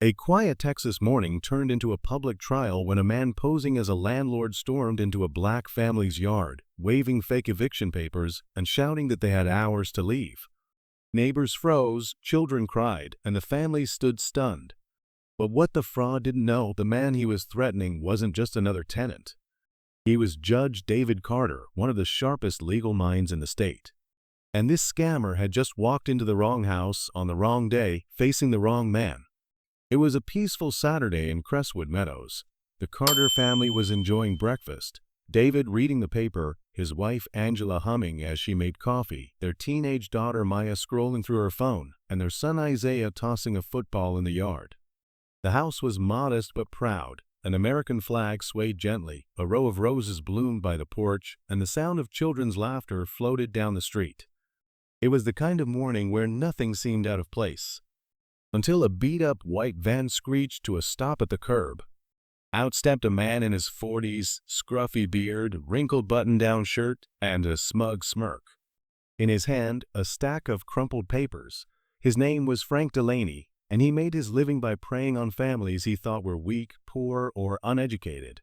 A quiet Texas morning turned into a public trial when a man posing as a landlord stormed into a black family's yard, waving fake eviction papers and shouting that they had hours to leave. Neighbors froze, children cried, and the family stood stunned. But what the fraud didn't know, the man he was threatening wasn't just another tenant. He was Judge David Carter, one of the sharpest legal minds in the state. And this scammer had just walked into the wrong house on the wrong day, facing the wrong man. It was a peaceful Saturday in Crestwood Meadows. The Carter family was enjoying breakfast, David reading the paper, his wife Angela humming as she made coffee, their teenage daughter Maya scrolling through her phone, and their son Isaiah tossing a football in the yard. The house was modest but proud. An American flag swayed gently, a row of roses bloomed by the porch, and the sound of children's laughter floated down the street. It was the kind of morning where nothing seemed out of place, until a beat-up white van screeched to a stop at the curb. Out stepped a man in his 40s, scruffy beard, wrinkled button-down shirt, and a smug smirk. In his hand, a stack of crumpled papers. His name was Frank Delaney, and he made his living by preying on families he thought were weak, poor, or uneducated.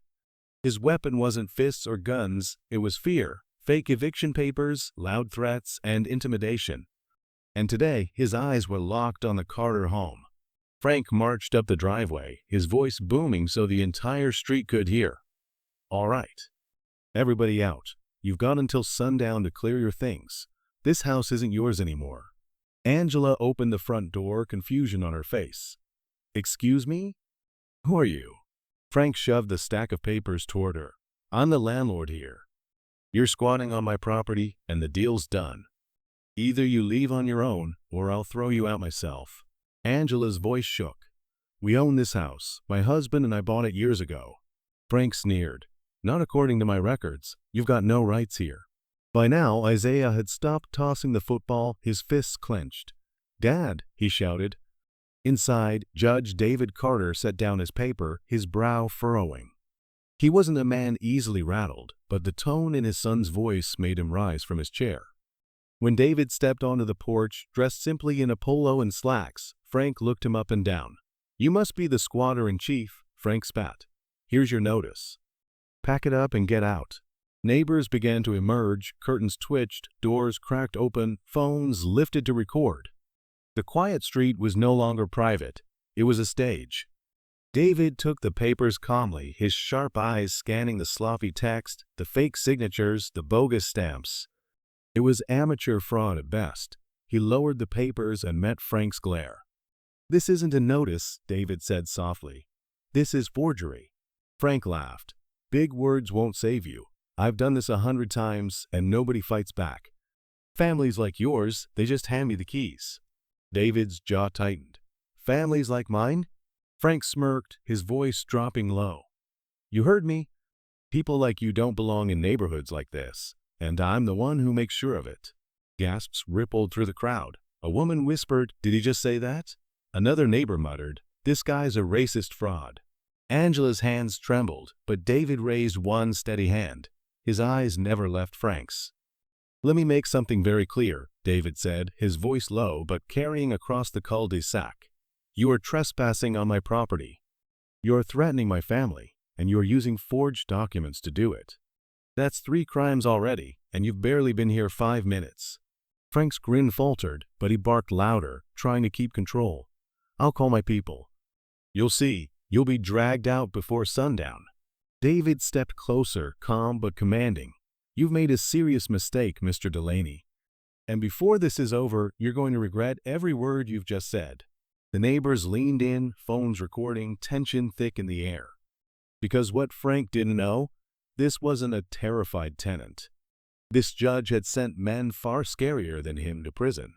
His weapon wasn't fists or guns, it was fear, fake eviction papers, loud threats, and intimidation. And today, his eyes were locked on the Carter home. Frank marched up the driveway, his voice booming so the entire street could hear. "All right. Everybody out. You've got until sundown to clear your things. This house isn't yours anymore." Angela opened the front door, confusion on her face. "Excuse me? Who are you?" Frank shoved the stack of papers toward her. "I'm the landlord here. You're squatting on my property, and the deal's done. Either you leave on your own, or I'll throw you out myself." Angela's voice shook. "We own this house. My husband and I bought it years ago." Frank sneered. "Not according to my records. You've got no rights here." By now, Isaiah had stopped tossing the football, his fists clenched. "Dad," he shouted. Inside, Judge David Carter set down his paper, his brow furrowing. He wasn't a man easily rattled, but the tone in his son's voice made him rise from his chair. When David stepped onto the porch, dressed simply in a polo and slacks, Frank looked him up and down. "You must be the squatter-in-chief," Frank spat. "Here's your notice. Pack it up and get out." Neighbors began to emerge, curtains twitched, doors cracked open, phones lifted to record. The quiet street was no longer private. It was a stage. David took the papers calmly, his sharp eyes scanning the sloppy text, the fake signatures, the bogus stamps. It was amateur fraud at best. He lowered the papers and met Frank's glare. "This isn't a notice," David said softly. "This is forgery." Frank laughed. "Big words won't save you. I've done this 100 times, and nobody fights back. Families like yours, they just hand me the keys." David's jaw tightened. "Families like mine?" Frank smirked, his voice dropping low. "You heard me. People like you don't belong in neighborhoods like this, and I'm the one who makes sure of it." Gasps rippled through the crowd. A woman whispered, "Did he just say that?" Another neighbor muttered, "This guy's a racist fraud." Angela's hands trembled, but David raised one steady hand. His eyes never left Frank's. "Let me make something very clear," David said, his voice low but carrying across the cul-de-sac. "You are trespassing on my property. You are threatening my family, and you are using forged documents to do it. That's 3 crimes already, and you've barely been here 5 minutes. Frank's grin faltered, but he barked louder, trying to keep control. "I'll call my people. You'll see, you'll be dragged out before sundown." David stepped closer, calm but commanding. "You've made a serious mistake, Mr. Delaney. And before this is over, you're going to regret every word you've just said." The neighbors leaned in, phones recording, tension thick in the air. Because what Frank didn't know, this wasn't a terrified tenant. This judge had sent men far scarier than him to prison.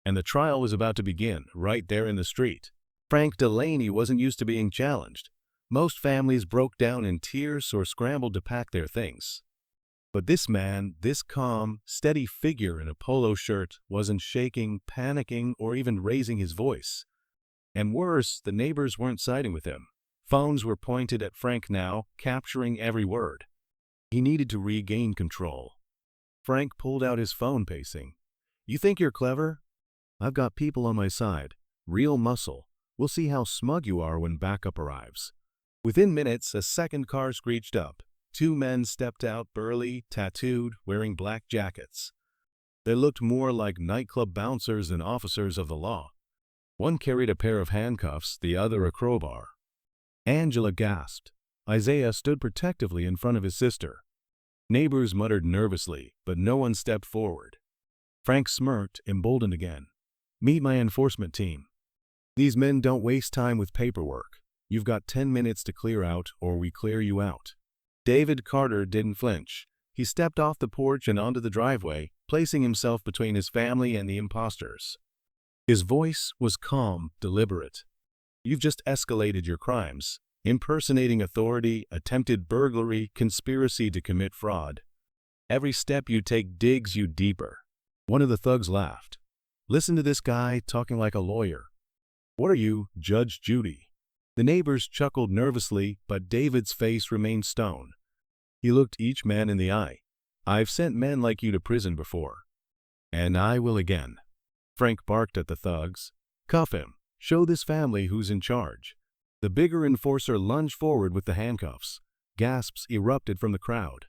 And the trial was about to begin, right there in the street. Frank Delaney wasn't used to being challenged. Most families broke down in tears or scrambled to pack their things. But this man, this calm, steady figure in a polo shirt, wasn't shaking, panicking, or even raising his voice. And worse, the neighbors weren't siding with him. Phones were pointed at Frank now, capturing every word. He needed to regain control. Frank pulled out his phone, pacing. "You think you're clever? I've got people on my side. Real muscle. We'll see how smug you are when backup arrives." Within minutes, a second car screeched up. Two men stepped out, burly, tattooed, wearing black jackets. They looked more like nightclub bouncers than officers of the law. One carried a pair of handcuffs, the other a crowbar. Angela gasped. Isaiah stood protectively in front of his sister. Neighbors muttered nervously, but no one stepped forward. Frank smirked, emboldened again. "Meet my enforcement team. These men don't waste time with paperwork. You've got 10 minutes to clear out, or we clear you out." David Carter didn't flinch. He stepped off the porch and onto the driveway, placing himself between his family and the imposters. His voice was calm, deliberate. "You've just escalated your crimes. Impersonating authority, attempted burglary, conspiracy to commit fraud. Every step you take digs you deeper." One of the thugs laughed. "Listen to this guy talking like a lawyer. What are you, Judge Judy?" The neighbors chuckled nervously, but David's face remained stone. He looked each man in the eye. "I've sent men like you to prison before. And I will again." Frank barked at the thugs. "Cuff him. Show this family who's in charge." The bigger enforcer lunged forward with the handcuffs. Gasps erupted from the crowd.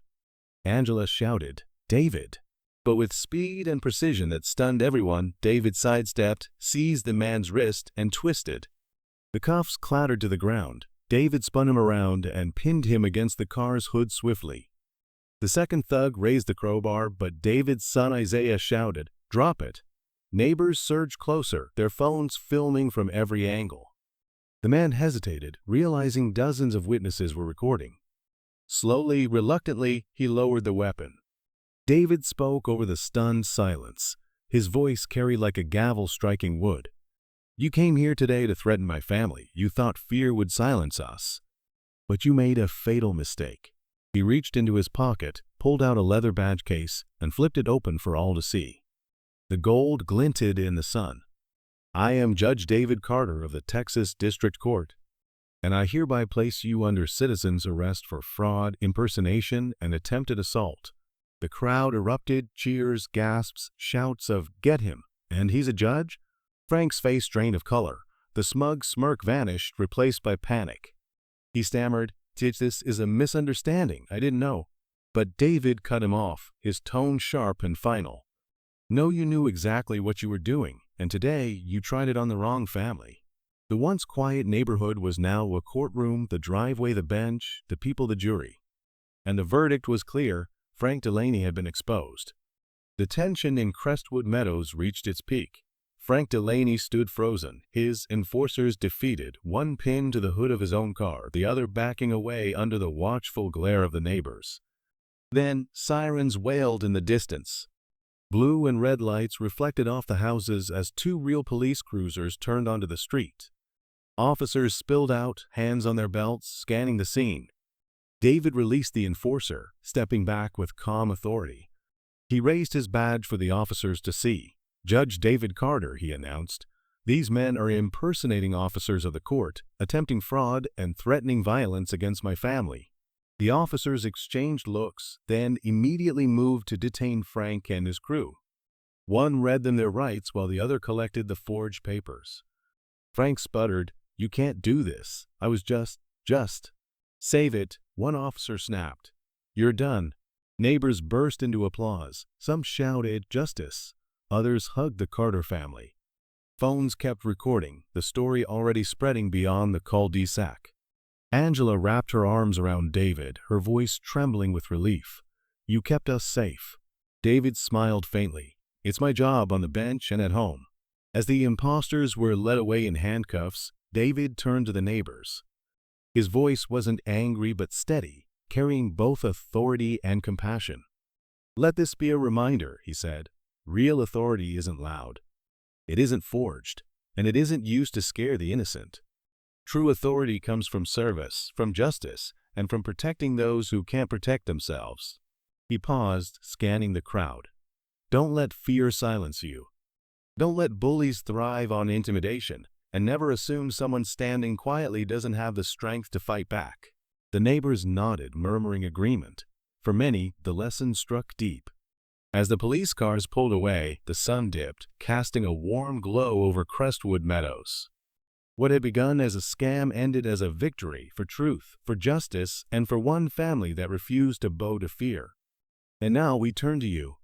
Angela shouted, "David!" But with speed and precision that stunned everyone, David sidestepped, seized the man's wrist, and twisted. The cuffs clattered to the ground. David spun him around and pinned him against the car's hood swiftly. The second thug raised the crowbar, but David's son Isaiah shouted, "Drop it!" Neighbors surged closer, their phones filming from every angle. The man hesitated, realizing dozens of witnesses were recording. Slowly, reluctantly, he lowered the weapon. David spoke over the stunned silence. His voice carried like a gavel striking wood. "You came here today to threaten my family. You thought fear would silence us. But you made a fatal mistake." He reached into his pocket, pulled out a leather badge case, and flipped it open for all to see. The gold glinted in the sun. "I am Judge David Carter of the Texas District Court, and I hereby place you under citizen's arrest for fraud, impersonation, and attempted assault." The crowd erupted, cheers, gasps, shouts of, "Get him! And he's a judge?" Frank's face drained of color. The smug smirk vanished, replaced by panic. He stammered, "This is a misunderstanding. I didn't know." But David cut him off, his tone sharp and final. "No, you knew exactly what you were doing, and today you tried it on the wrong family." The once quiet neighborhood was now a courtroom, the driveway the bench, the people the jury. And the verdict was clear. Frank Delaney had been exposed. The tension in Crestwood Meadows reached its peak. Frank Delaney stood frozen, his enforcers defeated, one pinned to the hood of his own car, the other backing away under the watchful glare of the neighbors. Then sirens wailed in the distance. Blue and red lights reflected off the houses as two real police cruisers turned onto the street. Officers spilled out, hands on their belts, scanning the scene. David released the enforcer, stepping back with calm authority. He raised his badge for the officers to see. "Judge David Carter," he announced. "These men are impersonating officers of the court, attempting fraud and threatening violence against my family." The officers exchanged looks, then immediately moved to detain Frank and his crew. One read them their rights while the other collected the forged papers. Frank sputtered, "You can't do this. I was just. Save it," one officer snapped. "You're done." Neighbors burst into applause. Some shouted, "Justice." Others hugged the Carter family. Phones kept recording, the story already spreading beyond the cul-de-sac. Angela wrapped her arms around David, her voice trembling with relief. "You kept us safe." David smiled faintly. "It's my job on the bench and at home." As the imposters were led away in handcuffs, David turned to the neighbors. His voice wasn't angry but steady, carrying both authority and compassion. "Let this be a reminder," he said. "Real authority isn't loud. It isn't forged, and it isn't used to scare the innocent. True authority comes from service, from justice, and from protecting those who can't protect themselves." He paused, scanning the crowd. "Don't let fear silence you. Don't let bullies thrive on intimidation, and never assume someone standing quietly doesn't have the strength to fight back." The neighbors nodded, murmuring agreement. For many, the lesson struck deep. As the police cars pulled away, the sun dipped, casting a warm glow over Crestwood Meadows. What had begun as a scam ended as a victory for truth, for justice, and for one family that refused to bow to fear. And now we turn to you.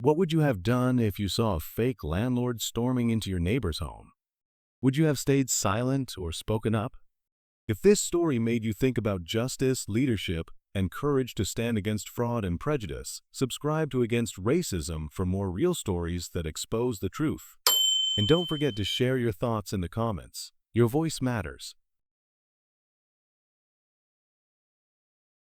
What would you have done if you saw a fake landlord storming into your neighbor's home? Would you have stayed silent or spoken up? If this story made you think about justice, leadership, and courage to stand against fraud and prejudice, subscribe to Against Racism for more real stories that expose the truth. And don't forget to share your thoughts in the comments. Your voice matters.